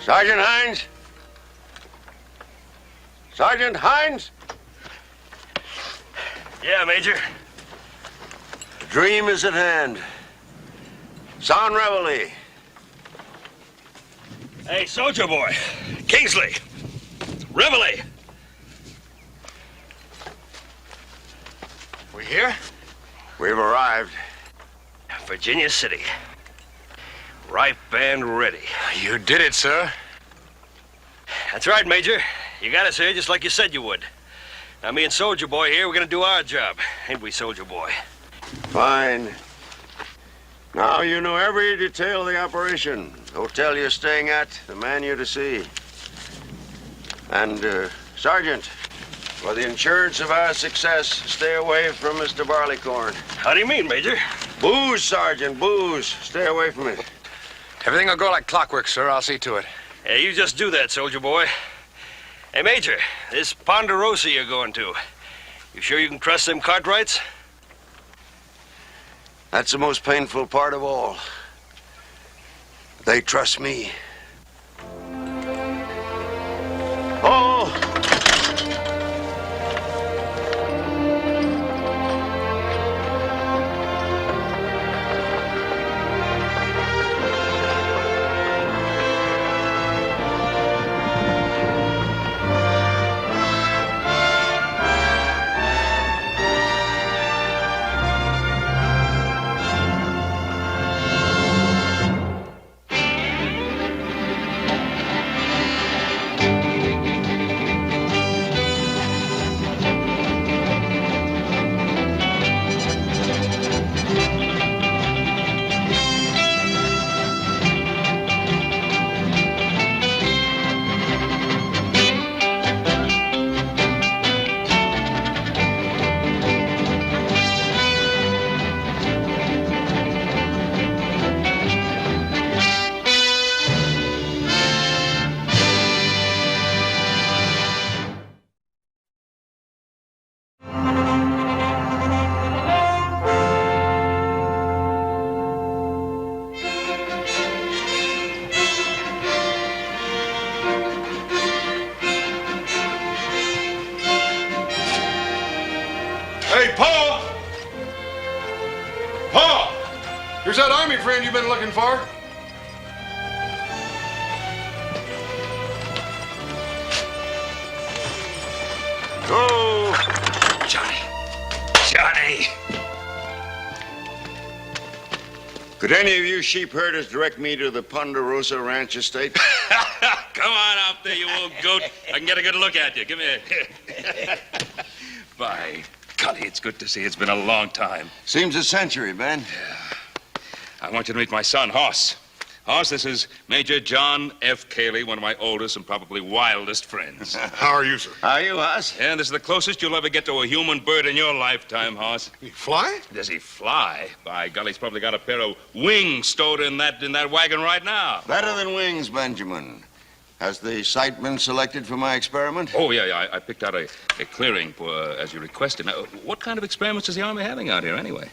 Sergeant Hines? Sergeant Hines? Yeah, Major. The dream is at hand. Sound reveille. Hey, soldier boy. Kingsley. Reveille. We here? We've arrived. Virginia City. Ripe and ready. You did it, sir. That's right, Major. You got us here just like you said you would. Now, me and Soldier Boy here, we're gonna do our job. Ain't we, Soldier Boy? Fine. Now you know every detail of the operation. The hotel you're staying at, the man you're to see. And, Sergeant, for the insurance of our success, stay away from Mr. Barleycorn. How do you mean, Major? Booze, Sergeant, booze. Stay away from it. Everything will go like clockwork, sir. I'll see to it. Yeah, you just do that, Soldier Boy. Hey, Major, this Ponderosa you're going to, you sure you can trust them Cartwrights? That's the most painful part of all. They trust me. Oh! Hey, Paul! Paul! Here's that Army friend you've been looking for. Oh! Johnny! Could any of you sheep herders direct me to the Ponderosa Ranch estate? Come on out there, you old goat. I can get a good look at you. Give me a... By golly, it's good to see you. It's been a long time. Seems a century, Ben. I want you to meet my son, Hoss. Hoss, this is Major John F. Cayley, one of my oldest and probably wildest friends. How are you, sir? How are you, Hoss? And this is the closest you'll ever get to a human bird in your lifetime, Hoss. You fly? Does he fly? By golly, he's probably got a pair of wings stowed in that wagon right now. Better than wings, Benjamin. Has the site been selected for my experiment? Oh, yeah. I picked out a clearing for, as you requested. Now, what kind of experiments is the Army having out here, anyway?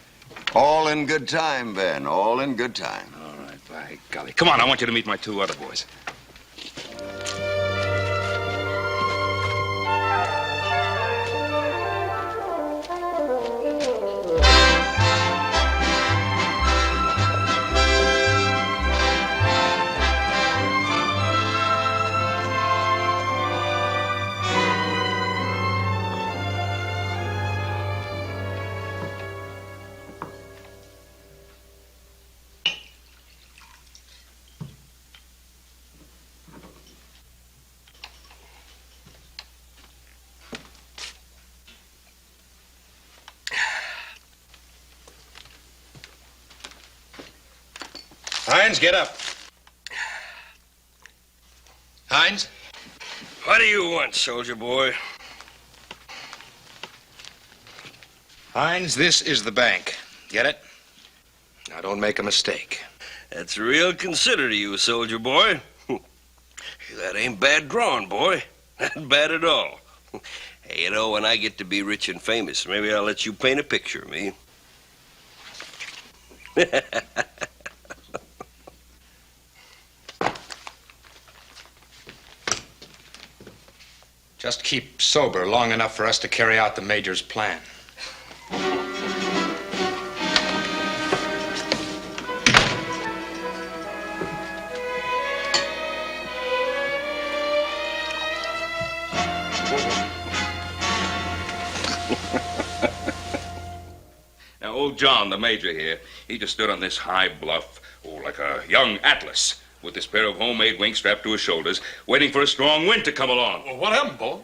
All in good time, Ben. All in good time. All right, by golly. Come on, I want you to meet my two other boys. Hines, get up. Hines? What do you want, Soldier Boy? Hines, this is the bank. Get it? Now, don't make a mistake. That's real considerate of you, Soldier Boy. That ain't bad drawing, boy. Not bad at all. Hey, you know, when I get to be rich and famous, maybe I'll let you paint a picture of me. Just keep sober long enough for us to carry out the Major's plan. Now, old John, the Major here, he just stood on this high bluff, like a young Atlas, with this pair of homemade wings strapped to his shoulders, waiting for a strong wind to come along. Well, what happened, Pa?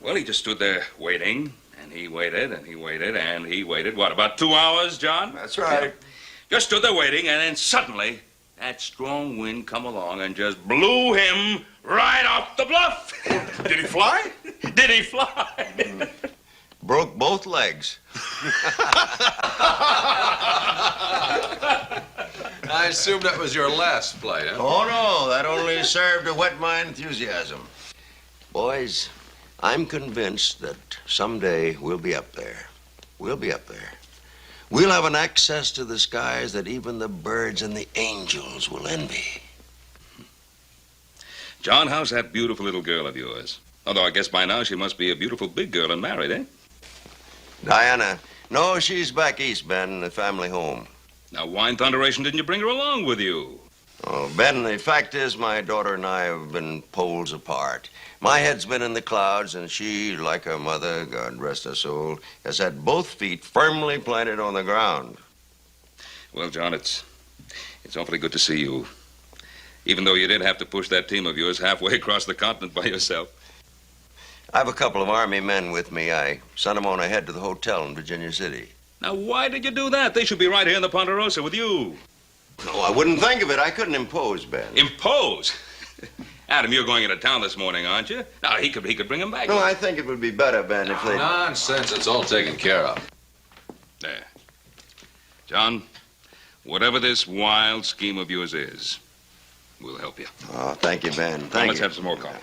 Well, he just stood there waiting, and he waited, and he waited, and he waited. What, about 2 hours, John? That's right. Yeah. Just stood there waiting, and then suddenly, that strong wind come along and just blew him right off the bluff. Did he fly? Did he fly? Broke both legs. I assume that was your last flight, huh? Oh, no, that only served to whet my enthusiasm. Boys, I'm convinced that someday we'll be up there. We'll be up there. We'll have an access to the skies that even the birds and the angels will envy. John, how's that beautiful little girl of yours? Although I guess by now she must be a beautiful big girl and married, eh? Diana, no, she's back east, Ben, in the family home. Now, why in thunderation didn't you bring her along with you? Oh, Ben, the fact is my daughter and I have been poles apart. My head's been in the clouds, and she, like her mother, God rest her soul, has had both feet firmly planted on the ground. Well, John, it's awfully good to see you. Even though you did have to push that team of yours halfway across the continent by yourself. I have a couple of Army men with me. I sent them on ahead to the hotel in Virginia City. Now, why did you do that? They should be right here in the Ponderosa with you. No, I wouldn't think of it. I couldn't impose, Ben. Impose? Adam, you're going into town this morning, aren't you? Now, he could bring him back. No, I think it would be better, Ben, if they... Nonsense. It's all taken care of. There. John, whatever this wild scheme of yours is, we'll help you. Oh, thank you, Ben. Now, Thank let's you. have some more coffee.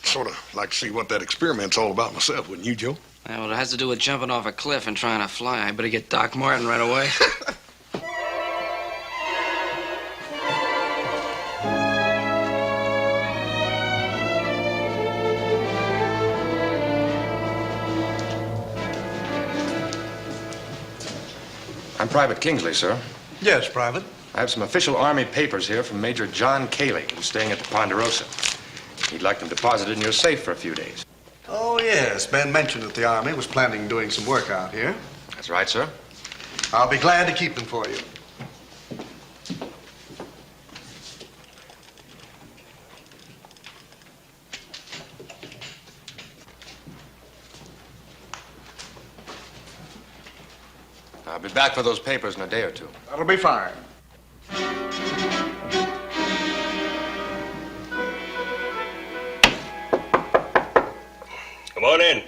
Sort of like to see what that experiment's all about myself, wouldn't you, Joe? Yeah, well, it has to do with jumping off a cliff and trying to fly. I better get Doc Martin right away. I'm Private Kingsley, sir. Yes, Private. I have some official Army papers here from Major John Cayley, who's staying at the Ponderosa. He'd like them deposited in your safe for a few days. Oh, yes. Ben mentioned that the Army was planning on doing some work out here. That's right, sir. I'll be glad to keep them for you. I'll be back for those papers in a day or two. That'll be fine. Come on in.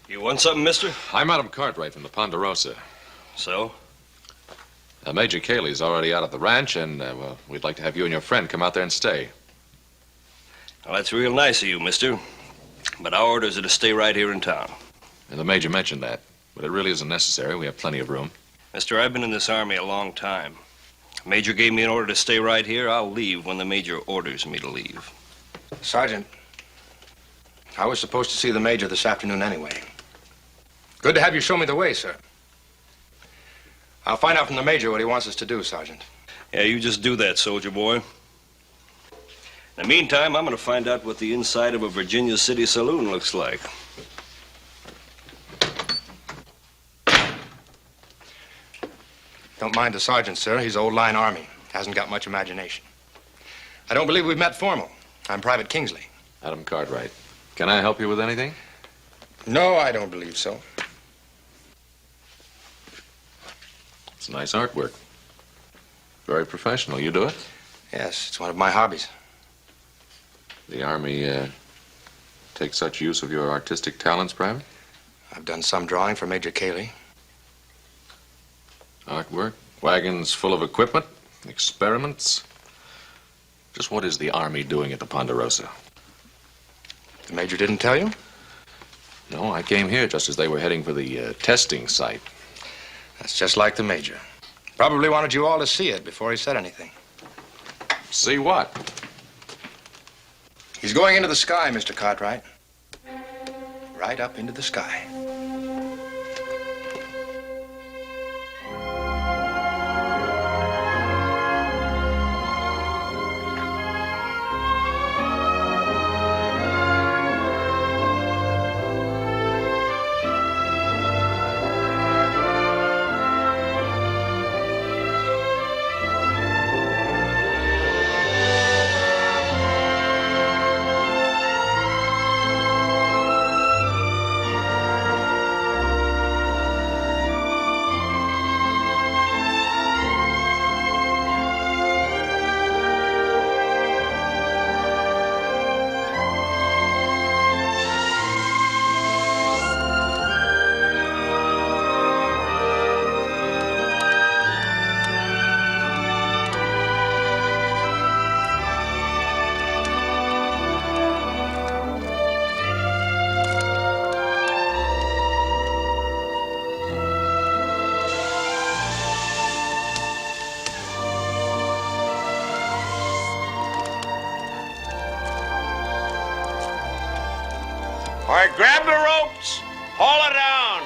You want something, mister? I'm Adam Cartwright from the Ponderosa. So? Major Cayley's already out at the ranch, and, well, we'd like to have you and your friend come out there and stay. Well, that's real nice of you, mister. But our orders are to stay right here in town. And the Major mentioned that, but it really isn't necessary. We have plenty of room. Mister, I've been in this Army a long time. Major gave me an order to stay right here. I'll leave when the Major orders me to leave. Sergeant, I was supposed to see the Major this afternoon anyway. Good to have you show me the way, sir. I'll find out from the Major what he wants us to do, Sergeant. Yeah, you just do that, soldier boy. In the meantime, I'm going to find out what the inside of a Virginia City saloon looks like. Don't mind the sergeant, sir. He's old line Army. Hasn't got much imagination. I don't believe we've met formal. I'm Private Kingsley. Adam Cartwright. Can I help you with anything? No, I don't believe so. It's nice artwork. Very professional. You do it? Yes, it's one of my hobbies. The Army, take such use of your artistic talents, Private? I've done some drawing for Major Cayley. Artwork, wagons full of equipment, experiments. Just what is the Army doing at the Ponderosa? The Major didn't tell you? No, I came here just as they were heading for the testing site. That's just like the Major. Probably wanted you all to see it before he said anything. See what? He's going into the sky, Mr. Cartwright. Right up into the sky. All right, grab the ropes. Haul it down.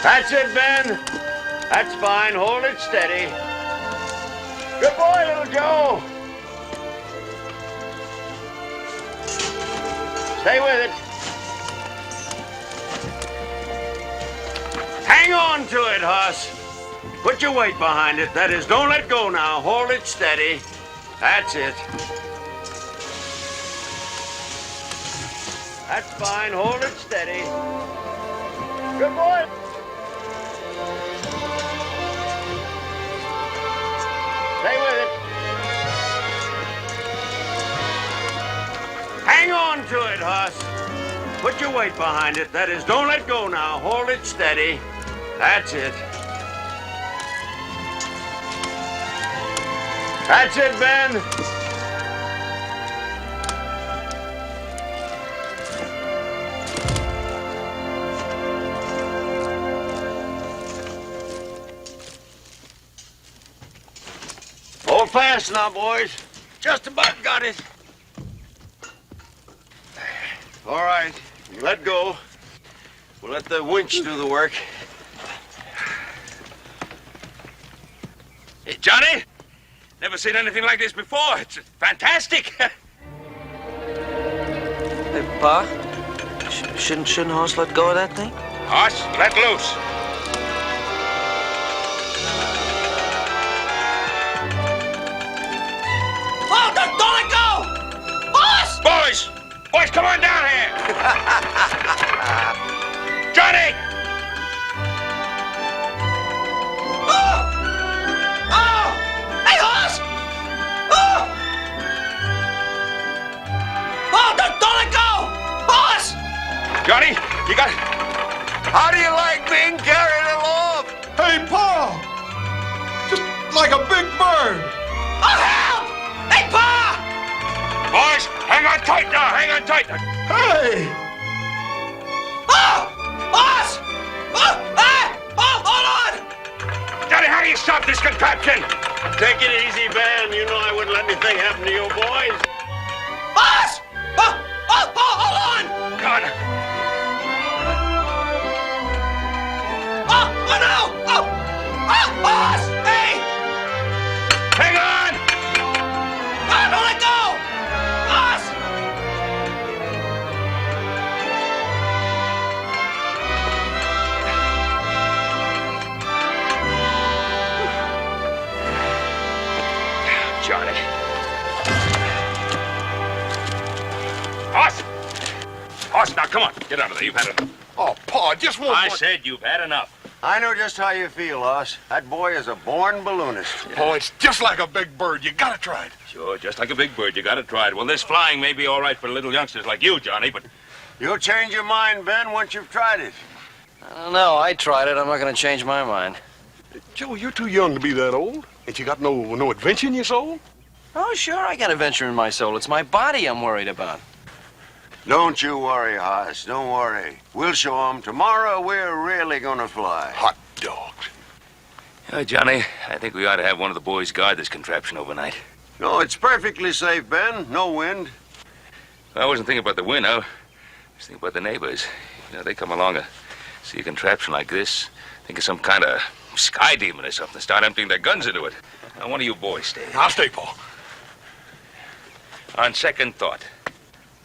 That's it, Ben. That's fine. Hold it steady. Good boy, little Joe. Stay with it. Hang on to it, Hoss. Put your weight behind it. That is, don't let go now. Hold it steady. That's it. That's fine. Hold it steady. Good boy. Stay with it. Hang on to it, Hoss. Put your weight behind it. That is, don't let go now. Hold it steady. That's it. That's it, Ben. Hold fast now, boys. Just about got it. All right, let go. We'll let the winch do the work. Hey, Johnny! Never seen anything like this before. It's fantastic. Hey, Pa, shouldn't Hoss let go of that thing? Hoss, let loose. Oh, don't let go! Hoss! Boys, come on down here. Johnny! Hey, Hoss! Oh! Oh, don't let go! Hoss! Johnny, you got... How do you like being carried along? Hey, Pa! Just like a big bird. Oh, help! Hey, Pa! Boys, hang on tight now. Hang on tight. Hey! Oh! Hoss! Oh! Hey! Oh, hold on! Johnny, how do you stop this contraption? Take it easy, Ben. You know I wouldn't let anything happen to you boys. Hoss! Oh, hold on! God. Oh no! Oh! Hoss! Hey! Hang on! Oh, don't let go! Hoss! Johnny. Hoss, now come on. Get out of there. You've had enough. Oh, Pa, just one I more. said you've had enough. I know just how you feel, Hoss. That boy is a born balloonist. Oh, it's just like a big bird. You gotta try it. Sure, just like a big bird. You got to try it. Well, this flying may be all right for little youngsters like you, Johnny, but... You'll change your mind, Ben, once you've tried it. I don't know. I tried it. I'm not going to change my mind. Joe, you're too young to be that old. Ain't you got no adventure in your soul? Oh, sure, I got adventure in my soul. It's my body I'm worried about. Don't you worry, Hoss. Don't worry. We'll show 'em. Tomorrow we're really gonna fly. Hot dogs. Johnny, I think we ought to have one of the boys guard this contraption overnight. No, it's perfectly safe, Ben. No wind. I wasn't thinking about the wind. I was thinking about the neighbors. They come along and see a contraption like this, think of some kind of sky demon or something, start emptying their guns into it. Now, one of you boys stay. I'll stay, Paul. On second thought,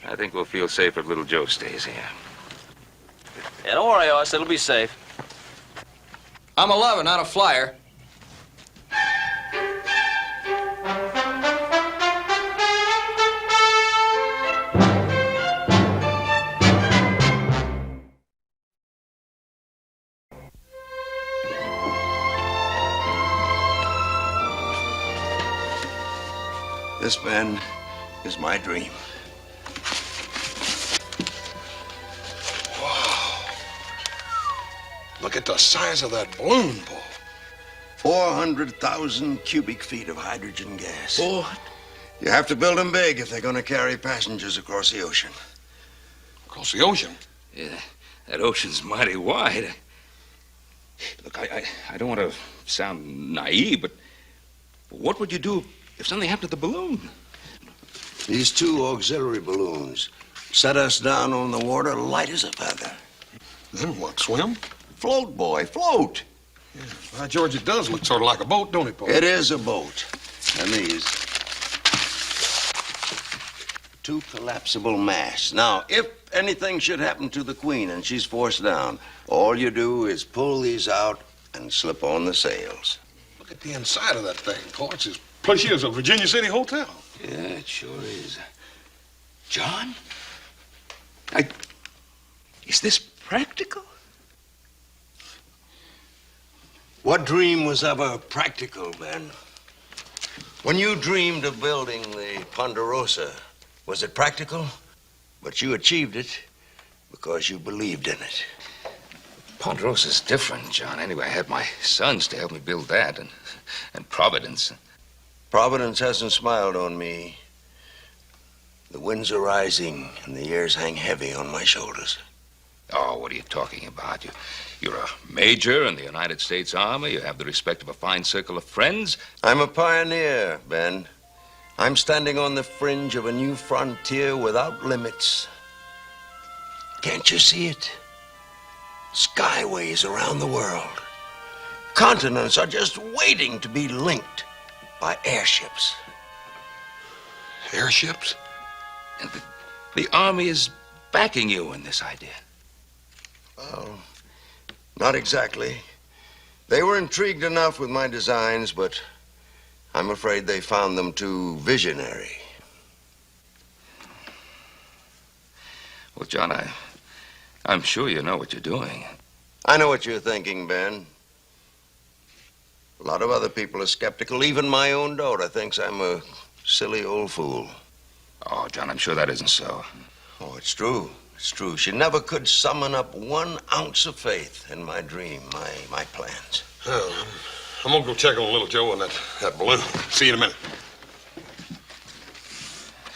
I think we'll feel safer if little Joe stays here. Yeah, don't worry, Hoss. It'll be safe. I'm a lover, not a flyer. This, Ben, is my dream. Look at the size of that balloon, Paul. 400,000 cubic feet of hydrogen gas. What? You have to build them big if they're going to carry passengers across the ocean. Across the ocean? Yeah, that ocean's mighty wide. Look, I don't want to sound naive, but what would you do if something happened to the balloon? These two auxiliary balloons set us down on the water light as a feather. Then what, swim? Float, boy, float. Yeah, by George, it does look sort of like a boat, don't it, Paul? It is a boat. And these two collapsible masts. Now, if anything should happen to the Queen and she's forced down, all you do is pull these out and slip on the sails. Look at the inside of that thing, Paul. It's as plushy as a Virginia City hotel. Yeah, it sure is. John? Is this practical? What dream was ever practical, Ben? When you dreamed of building the Ponderosa, was it practical? But you achieved it because you believed in it. Ponderosa's different, John. Anyway, I had my sons to help me build that, and Providence. Providence hasn't smiled on me. The winds are rising and the years hang heavy on my shoulders. Oh, what are you talking about? You're a major in the United States Army. You have the respect of a fine circle of friends. I'm a pioneer, Ben. I'm standing on the fringe of a new frontier without limits. Can't you see it? Skyways around the world. Continents are just waiting to be linked by airships. Airships? And the Army is backing you in this idea. Well, not exactly. They were intrigued enough with my designs, but I'm afraid they found them too visionary. Well, John, I'm sure you know what you're doing. I know what you're thinking, Ben. A lot of other people are skeptical. Even my own daughter thinks I'm a silly old fool. Oh, John, I'm sure that isn't so. Oh, it's true. It's true. She never could summon up 1 ounce of faith in my dream, my plans. Well, I'm gonna go check on little Joe and that balloon. See you in a minute.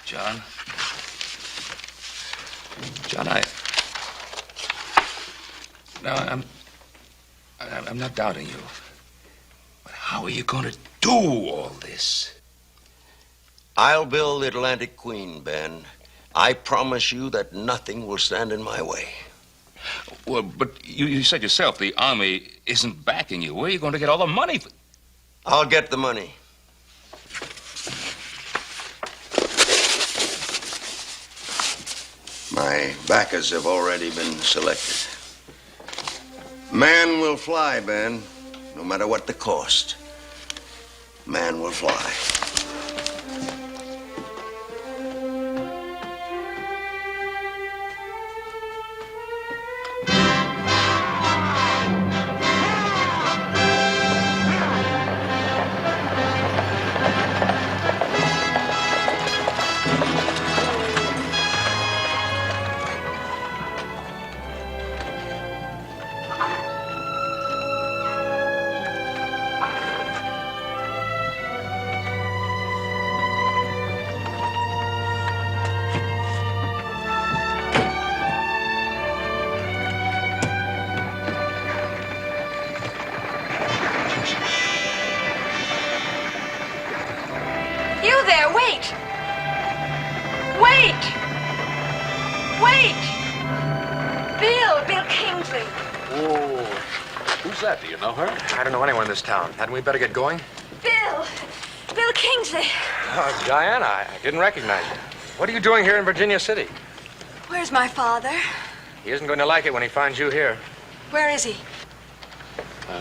John, I'm not doubting you. But how are you going to do all this? I'll build the Atlantic Queen, Ben. I promise you that nothing will stand in my way. Well, but you said yourself the Army isn't backing you. Where are you going to get all the money? I'll get the money. My backers have already been selected. Man will fly, Ben, no matter what the cost. Man will fly. Wait! Bill Kingsley. Oh, who's that? Do you know her? I don't know anyone in this town. Hadn't we better get going? Bill Kingsley. Oh, Diana, I didn't recognize you. What are you doing here in Virginia City? Where's my father? He isn't going to like it when he finds you here. Where is he?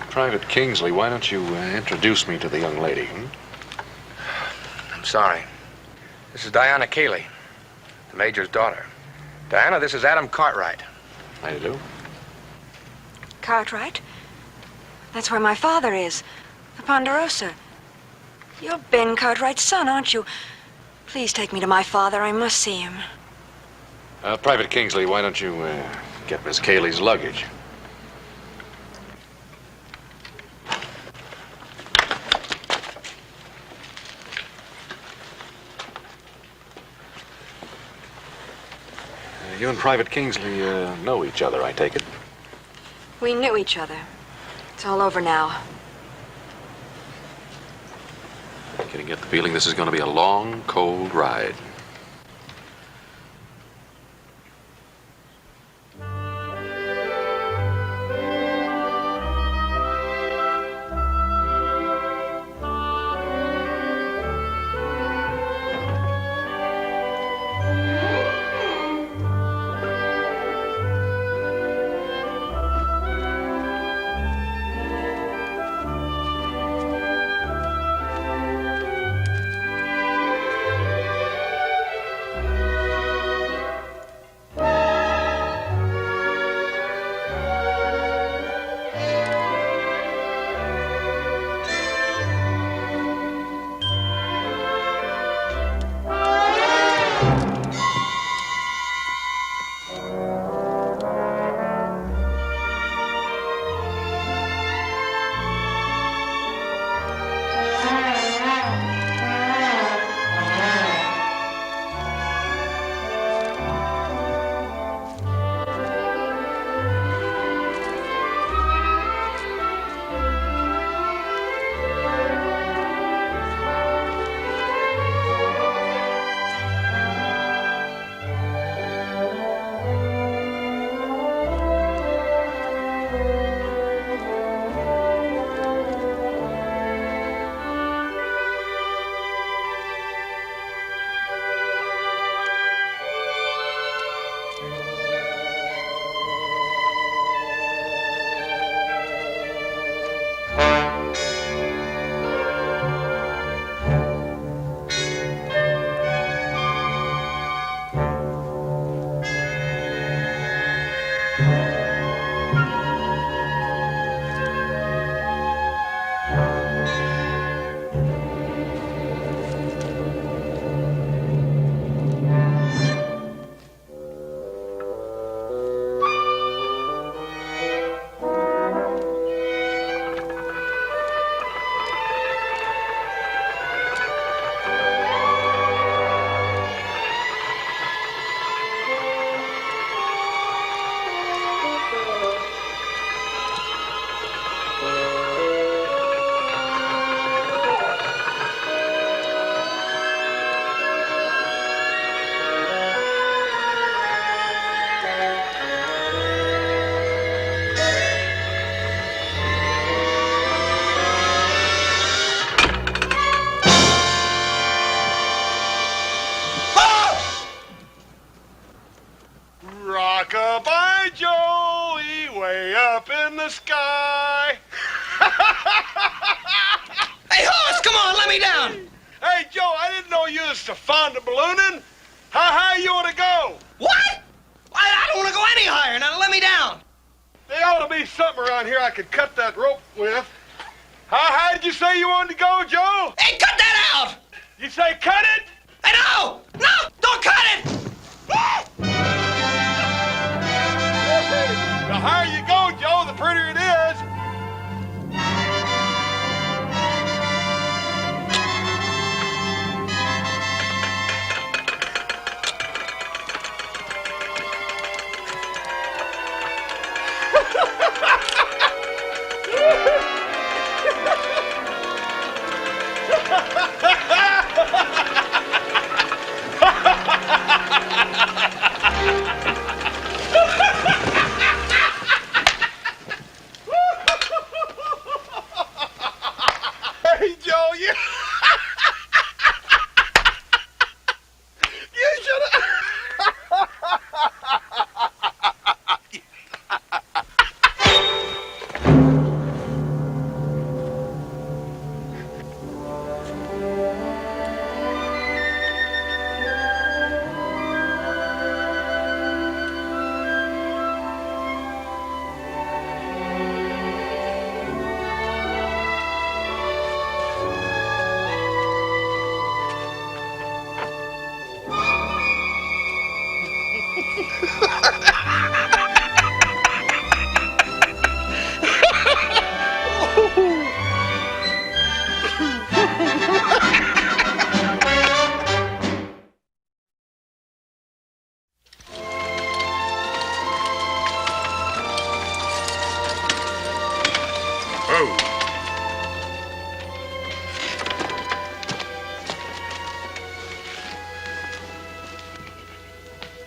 Private Kingsley, why don't you introduce me to the young lady? I'm sorry. This is Diana Cayley, the Major's daughter. Diana, this is Adam Cartwright. How do you do? Cartwright? That's where my father is. The Ponderosa. You're Ben Cartwright's son, aren't you? Please take me to my father. I must see him. Private Kingsley, why don't you get Miss Cayley's luggage? You and Private Kingsley know each other, I take it? We knew each other. It's all over now. Can you get the feeling this is going to be a long, cold ride? Rock-a-bye Joey, way up in the sky. Hey, horse, come on, let me down. Hey, Joe, I didn't know you was so fond of ballooning. How high you want to go? What? I don't want to go any higher. Now let me down. There ought to be something around here I could cut that rope with. How high did you say you wanted to go, Joe? Hey, cut that out. You say cut it? Hey, no, don't cut it. The higher you go, Joe, the prettier it is.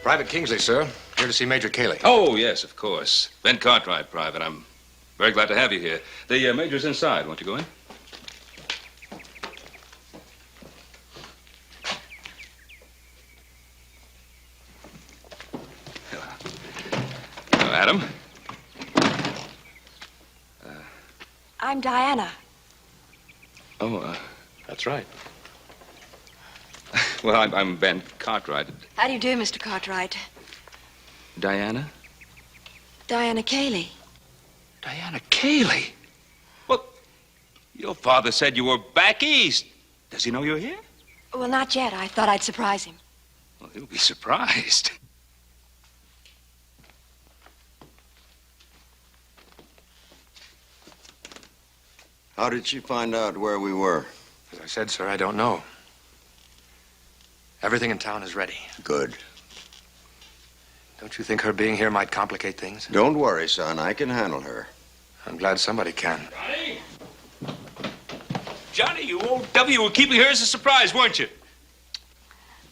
Private Kingsley, sir. Here to see Major Cayley. Oh, yes, of course. Ben Cartwright, Private. I'm very glad to have you here. The Major's inside. Won't you go in? Hello, Adam. I'm Diana. Oh, That's right. well, I'm Ben Cartwright. How do you do, Mr. Cartwright? Diana? Diana Cayley. Diana Cayley? Well, your father said you were back east. Does he know you're here? Well, not yet. I thought I'd surprise him. Well, he'll be surprised. How did she find out where we were? As I said, sir, I don't know. Everything in town is ready. Good. Don't you think her being here might complicate things? Don't worry, son. I can handle her. I'm glad somebody can. Johnny? Johnny, you old W, you were keeping her as a surprise, weren't you?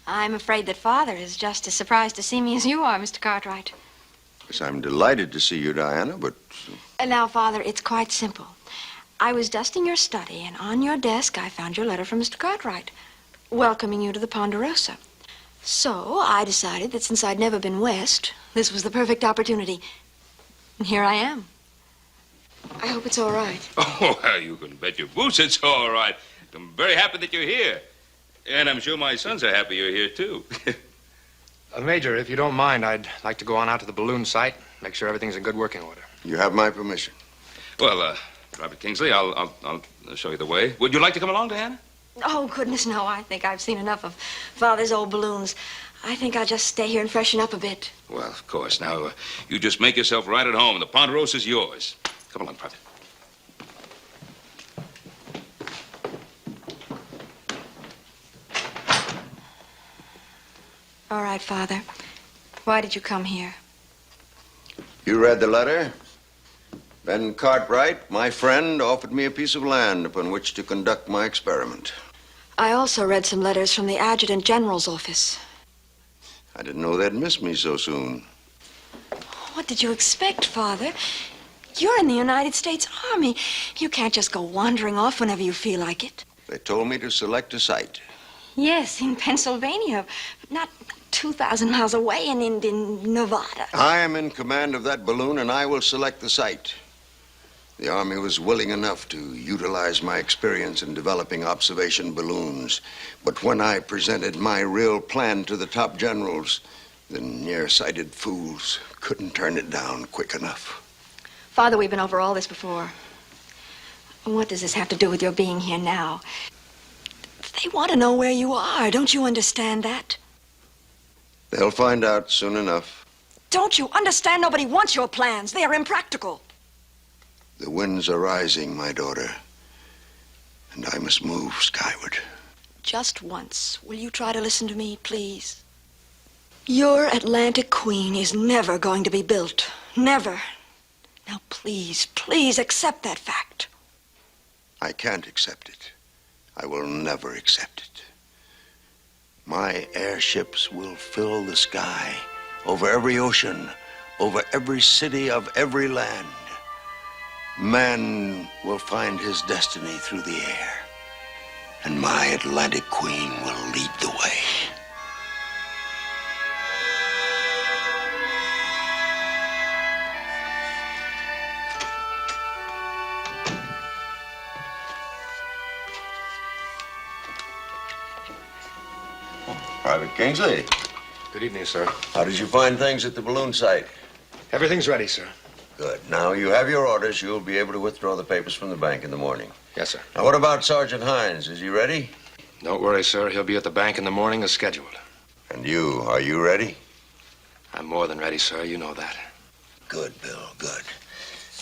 I'm afraid that Father is just as surprised to see me as you are, Mr. Cartwright. Yes, I'm delighted to see you, Diana, but And now, Father, it's quite simple. I was dusting your study, and on your desk I found your letter from Mr. Cartwright, welcoming you to the Ponderosa. So I decided that since I'd never been west, this was the perfect opportunity. And here I am. I hope it's all right. Oh, well, you can bet your boots it's all right. I'm very happy that you're here. And I'm sure my sons are happy you're here, too. Major, if you don't mind, I'd like to go on out to the balloon site, make sure everything's in good working order. you have my permission. Well, Robert Kingsley, I'll show you the way. Would you like to come along, Diana? Oh, goodness, no. I think I've seen enough of Father's old balloons. I think I'll just stay here and freshen up a bit. Well, of course. Now, you just make yourself right at home, and the Ponderosa's yours. Come along, Private. All right, Father. Why did you come here? You read the letter? Ben Cartwright, my friend, offered me a piece of land upon which to conduct my experiment. I also read some letters from the Adjutant General's office. I didn't know they'd miss me so soon. What did you expect, Father? You're in the United States Army. You can't just go wandering off whenever you feel like it. They told me to select a site. Yes, in Pennsylvania, but not 2,000 miles away in Nevada. I am in command of that balloon, and I will select the site. The Army was willing enough to utilize my experience in developing observation balloons. But when I presented my real plan to the top generals, the nearsighted fools couldn't turn it down quick enough. Father, we've been over all this before. What does this have to do with your being here now? They want to know where you are. Don't you understand that? They'll find out soon enough. Don't you understand? Nobody wants your plans. They are impractical. The winds are rising, my daughter, and I must move skyward. Just once, will you try to listen to me, please? Your Atlantic Queen is never going to be built. Never. Now, please, please accept that fact. I can't accept it. I will never accept it. My airships will fill the sky, over every ocean, over every city of every land. Man will find his destiny through the air, and my Atlantic Queen will lead the way. Private Kingsley, Good evening, sir. how did you find things at the balloon site? Everything's ready, sir. Good. Now, you have your orders. You'll be able to withdraw the papers from the bank in the morning. Yes, sir. Now, what about Sergeant Hines? Is he ready? Don't worry, sir. He'll be at the bank in the morning as scheduled. And you, are you ready? I'm more than ready, sir. You know that. Good, Bill, good.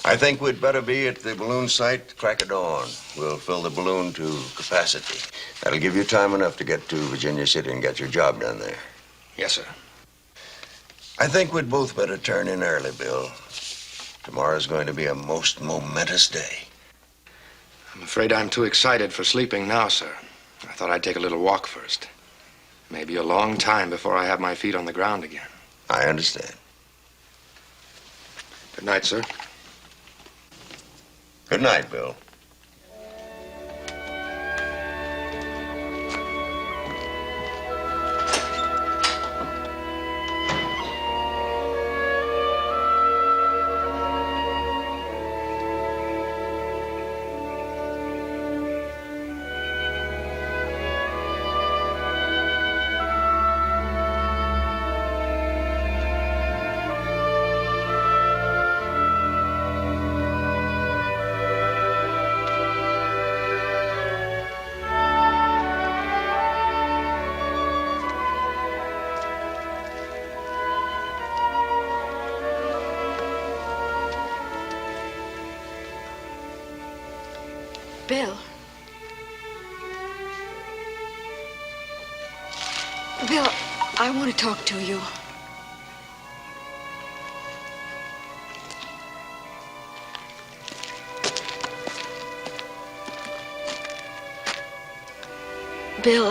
I think we'd better be at the balloon site crack of dawn. We'll fill the balloon to capacity. That'll give you time enough to get to Virginia City and get your job done there. Yes, sir. I think we'd both better turn in early, Bill. Tomorrow's going to be a most momentous day. I'm afraid I'm too excited for sleeping now, sir. I thought I'd take a little walk first. Maybe a long time before I have my feet on the ground again. I understand. Good night, sir. Good night, Bill. Bill. Bill, I want to talk to you. Bill,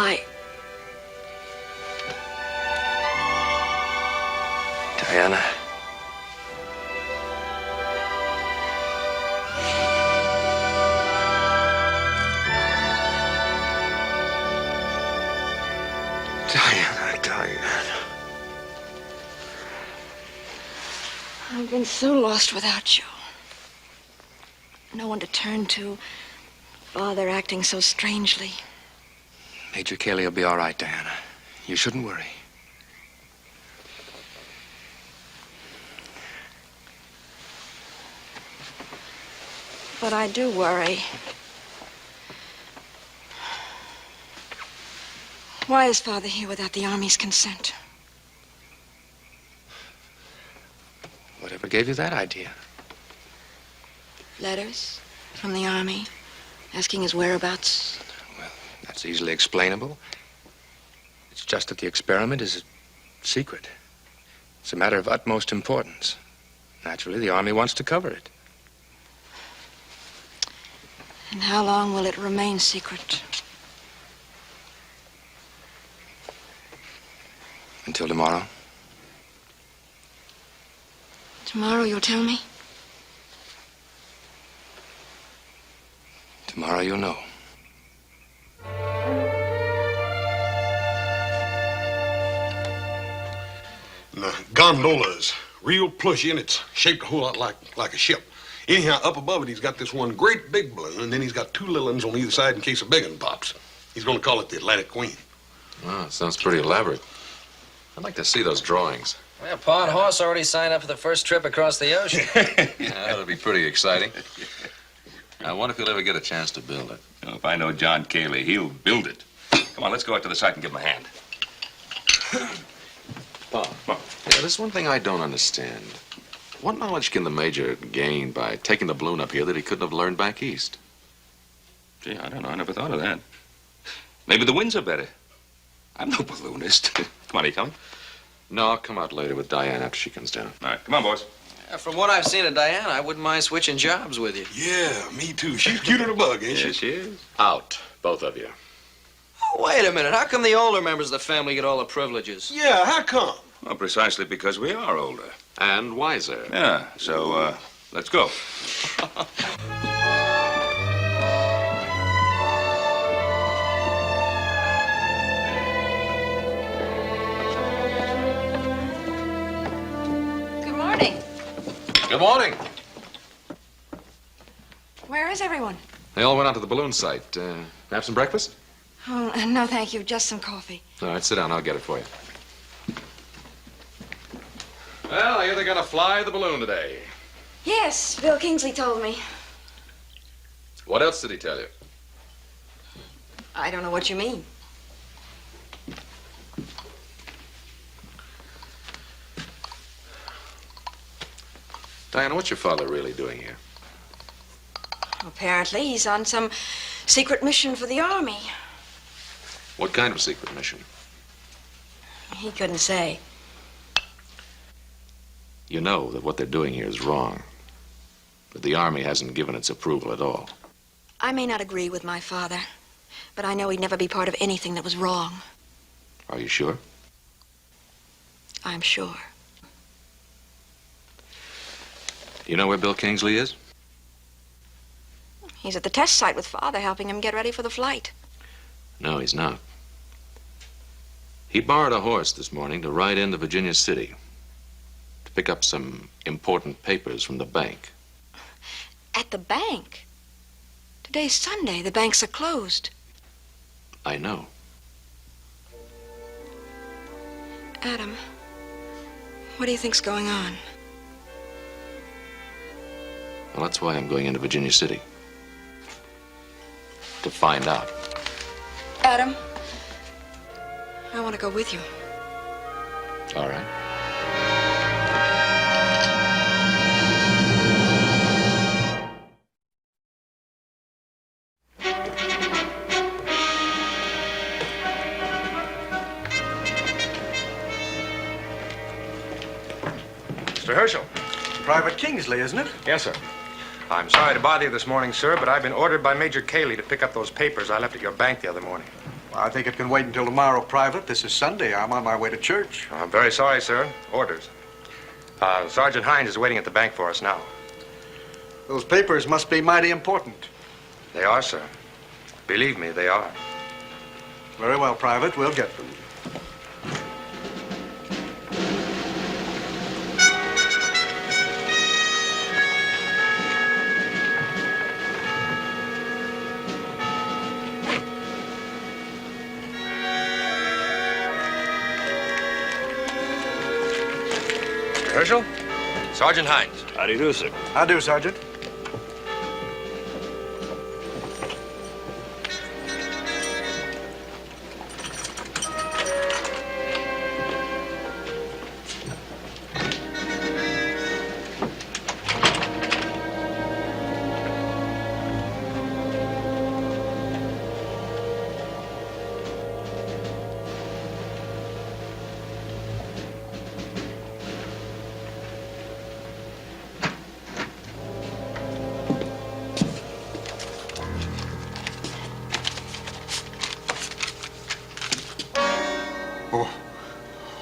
Diana. Diana. I've been so lost without you. No one to turn to. Father acting so strangely. Major Cayley will be all right, Diana. You shouldn't worry. But I do worry. Why is Father here without the Army's consent? Whatever gave you that idea? Letters from the Army asking his whereabouts. Well, that's easily explainable. It's just that the experiment is a secret. It's a matter of utmost importance. Naturally, the Army wants to cover it. And how long will it remain secret? Until tomorrow. Tomorrow you'll tell me? Tomorrow you'll know. The gondola's real plushy, and it's shaped a whole lot like a ship. Anyhow, up above it, he's got this one great big balloon, and then he's got two little ones on either side in case a big one pops. He's going to call it the Atlantic Queen. Oh, sounds pretty elaborate. I'd like to see those drawings. Well, Pa and Hoss already signed up for the first trip across the ocean. Yeah, that'll be pretty exciting. I wonder if he'll ever get a chance to build it. Oh, if I know John Cayley, he'll build it. Come on, let's go out to the site and give him a hand. Pa, yeah, there's one thing I don't understand. What knowledge can the Major gain by taking the balloon up here that he couldn't have learned back east? Gee, I don't know. I never thought of that. Maybe the winds are better. I'm no balloonist. Come on, are you coming? No, I'll come out later with Diane after she comes down. All right, come on, boys. From what I've seen of Diana, I wouldn't mind switching jobs with you. Yeah, me too. She's cute as a bug, ain't she? Yes, she is. Out, both of you. Oh, wait a minute. How come the older members of the family get all the privileges? Yeah, how come? Well, precisely because we are older. And wiser. Yeah, so, let's go. Good morning. Good morning. Where is everyone? They all went out to the balloon site. Have some breakfast? Oh, no, thank you. Just some coffee. All right, sit down. I'll get it for you. Well, I hear they're going to fly the balloon today. Yes, Bill Kingsley told me. What else did he tell you? I don't know what you mean. Diana, what's your father really doing here? Apparently, he's on some secret mission for the Army. What kind of secret mission? He couldn't say. You know that what they're doing here is wrong. But the Army hasn't given its approval at all. I may not agree with my father, but I know he'd never be part of anything that was wrong. Are you sure? I'm sure. You know where Bill Kingsley is? He's at the test site with Father, helping him get ready for the flight. No, he's not. He borrowed a horse this morning to ride into Virginia City to pick up some important papers from the bank. At the bank? Today's Sunday. The banks are closed. I know. Adam, what do you think's going on? Well, that's why I'm going into Virginia City. To find out. Adam, I want to go with you. All right. Mr. Herschel. Private Kingsley, isn't it? Yes, sir. I'm sorry to bother you this morning, sir, but I've been ordered by Major Cayley to pick up those papers I left at your bank the other morning. Well, I think it can wait until tomorrow, Private. This is Sunday. I'm on my way to church. I'm very sorry, sir. Orders. Sergeant Hines is waiting at the bank for us now. Those papers must be mighty important. They are, sir. Believe me, they are. Very well, Private. We'll get them. Herschel? Sergeant Hines. How do you do, sir? How do, Sergeant?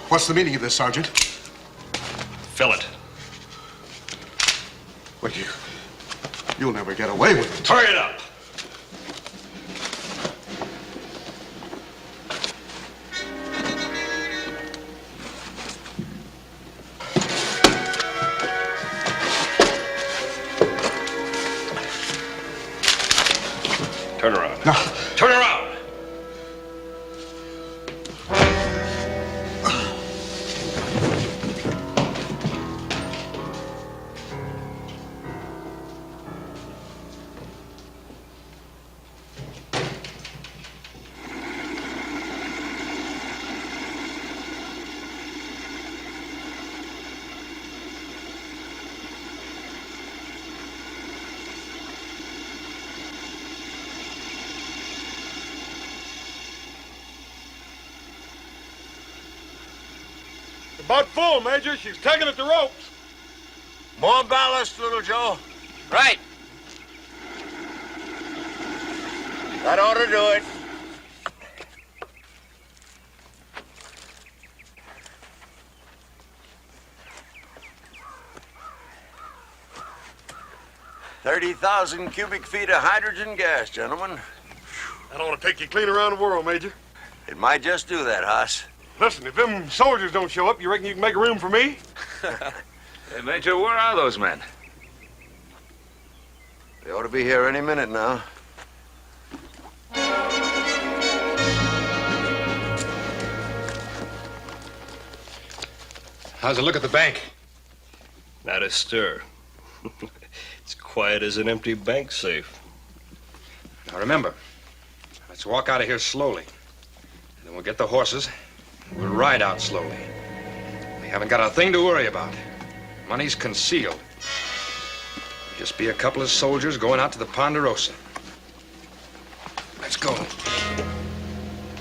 What's the meaning of this, Sergeant? Fill it. Well, you'll never get away with it. Hurry it up. Turn around. No. Turn around. About full, Major. She's tugging at the ropes. More ballast, little Joe. Right. That ought to do it. $30,000 cubic feet of hydrogen gas, gentlemen. That ought to take you clean around the world, Major. It might just do that, Haas. Listen, if them soldiers don't show up, you reckon you can make room for me? Hey, Major, where are those men? They ought to be here any minute now. How's it look at the bank? Not a stir. It's quiet as an empty bank safe. Now remember, let's walk out of here slowly. And then we'll get the horses. We'll ride out slowly. We haven't got a thing to worry about. Money's concealed. Just be a couple of soldiers going out to the Ponderosa. Let's go.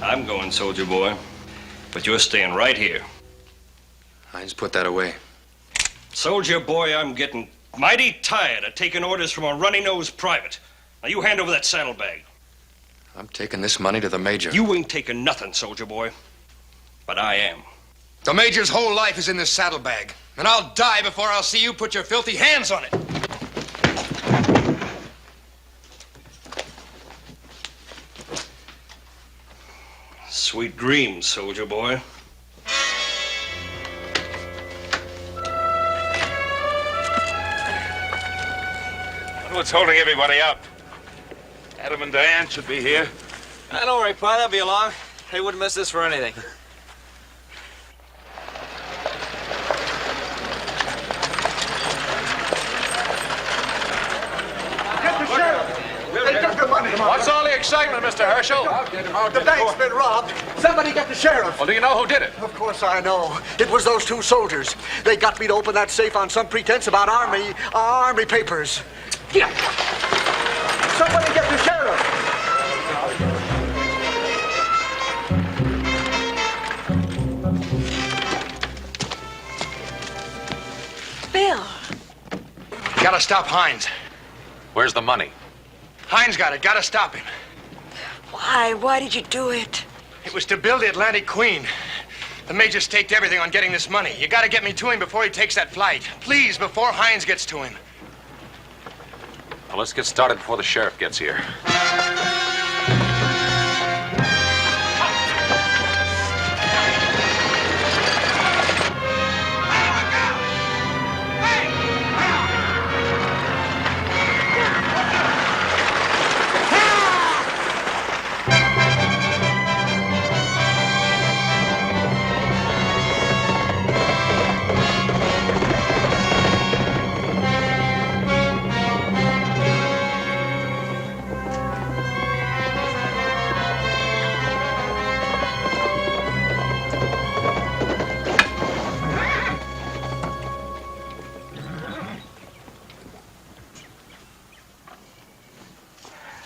I'm going, soldier boy. But you're staying right here. Hines, put that away. Soldier boy, I'm getting mighty tired of taking orders from a runny-nosed private. Now, you hand over that saddlebag. I'm taking this money to the Major. You ain't taking nothing, soldier boy. But I am. The Major's whole life is in this saddlebag. And I'll die before I'll see you put your filthy hands on it. Sweet dreams, soldier boy. What's holding everybody up? Adam and Diane should be here. Don't worry, Pa. They'll be along. They wouldn't miss this for anything. Get the sheriff. They took the money. What's all the excitement, Mr. Herschel? The bank's been robbed. Somebody get the sheriff. Well, do you know who did it? Of course I know. It was those two soldiers. They got me to open that safe on some pretense about army papers. Somebody get the sheriff. Bill. Gotta stop Hines. Where's the money? Hines got it. Gotta stop him. Why? Why did you do it? It was to build the Atlantic Queen. The Major staked everything on getting this money. You gotta get me to him before he takes that flight. Please, before Hines gets to him. Well, let's get started before the sheriff gets here.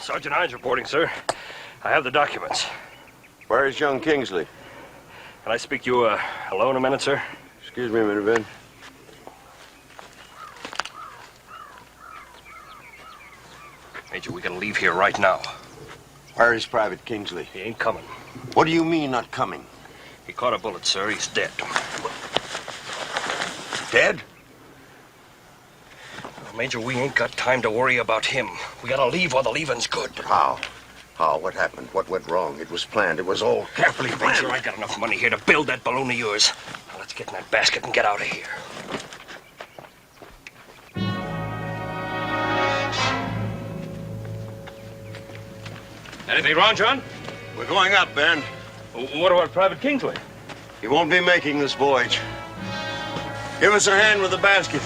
Sergeant Hines reporting, sir. I have the documents. Where is young Kingsley? Can I speak to you alone a minute, sir? Excuse me a minute, Ben. Major, we gotta leave here right now. Where is Private Kingsley? He ain't coming. What do you mean, not coming? He caught a bullet, sir. He's dead. Dead? Major, we ain't got time to worry about him. We gotta leave while the leaving's good. How? How? What happened? What went wrong? It was planned. It was all carefully planned. Major, I got enough money here to build that balloon of yours. Now let's get in that basket and get out of here. Anything wrong, John? We're going up, Ben. What about Private Kingsley? He won't be making this voyage. Give us a hand with the basket.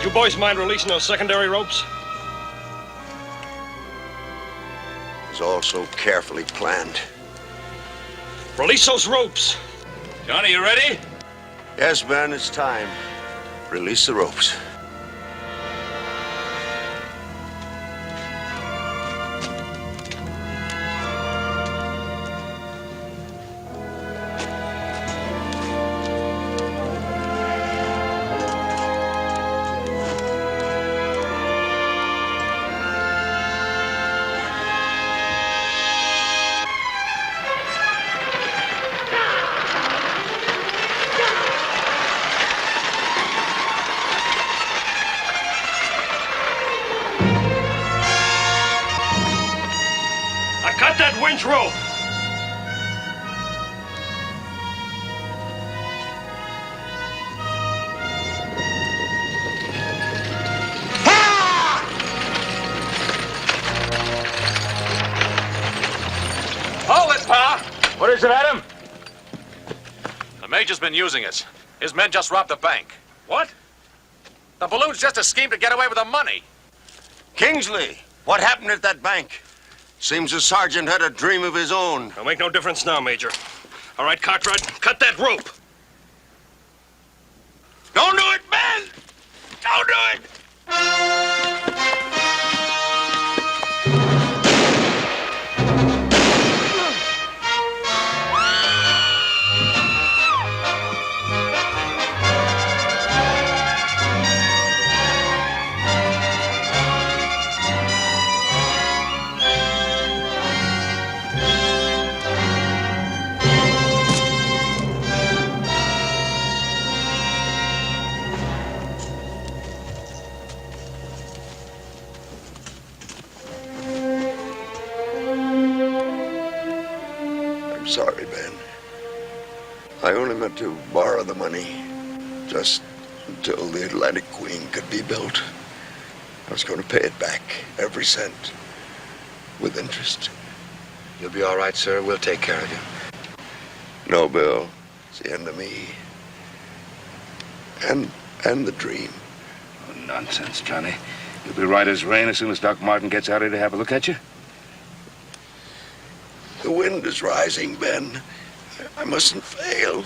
You boys mind releasing those secondary ropes? It was all so carefully planned. Release those ropes! Johnny, you ready? Yes, Ben, it's time. Release the ropes. Cut that winch rope! Hold it, Pa! What is it, Adam? Major's been using us. His men just robbed the bank. What? The balloon's just a scheme to get away with the money. Kingsley, what happened at that bank? Seems the sergeant had a dream of his own. It'll make no difference now, Major. All right, Cartwright, cut that rope. Don't do it, Ben! Don't do it! I'm sorry, Ben. I only meant to borrow the money just until the Atlantic Queen could be built. I was going to pay it back, every cent, with interest. You'll be all right, sir. We'll take care of you. No, Bill. It's the end of me. And the dream. Oh, nonsense, Johnny. You'll be right as rain as soon as Doc Martin gets out here to have a look at you. The wind is rising, Ben. I mustn't fail.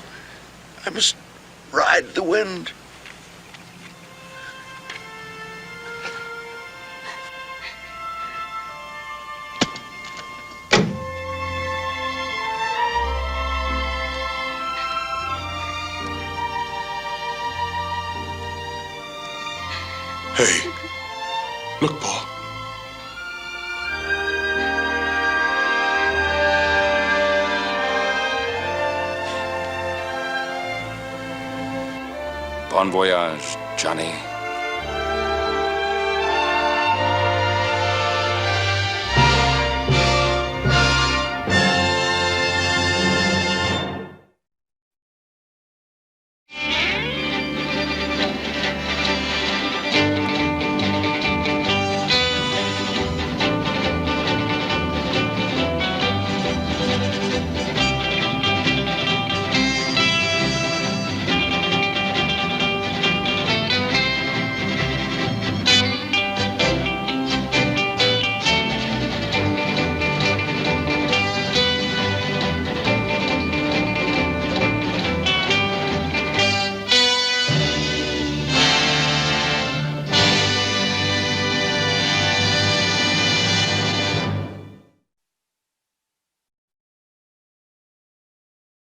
I must ride the wind. Hey, look, Pa. Bon voyage, Johnny.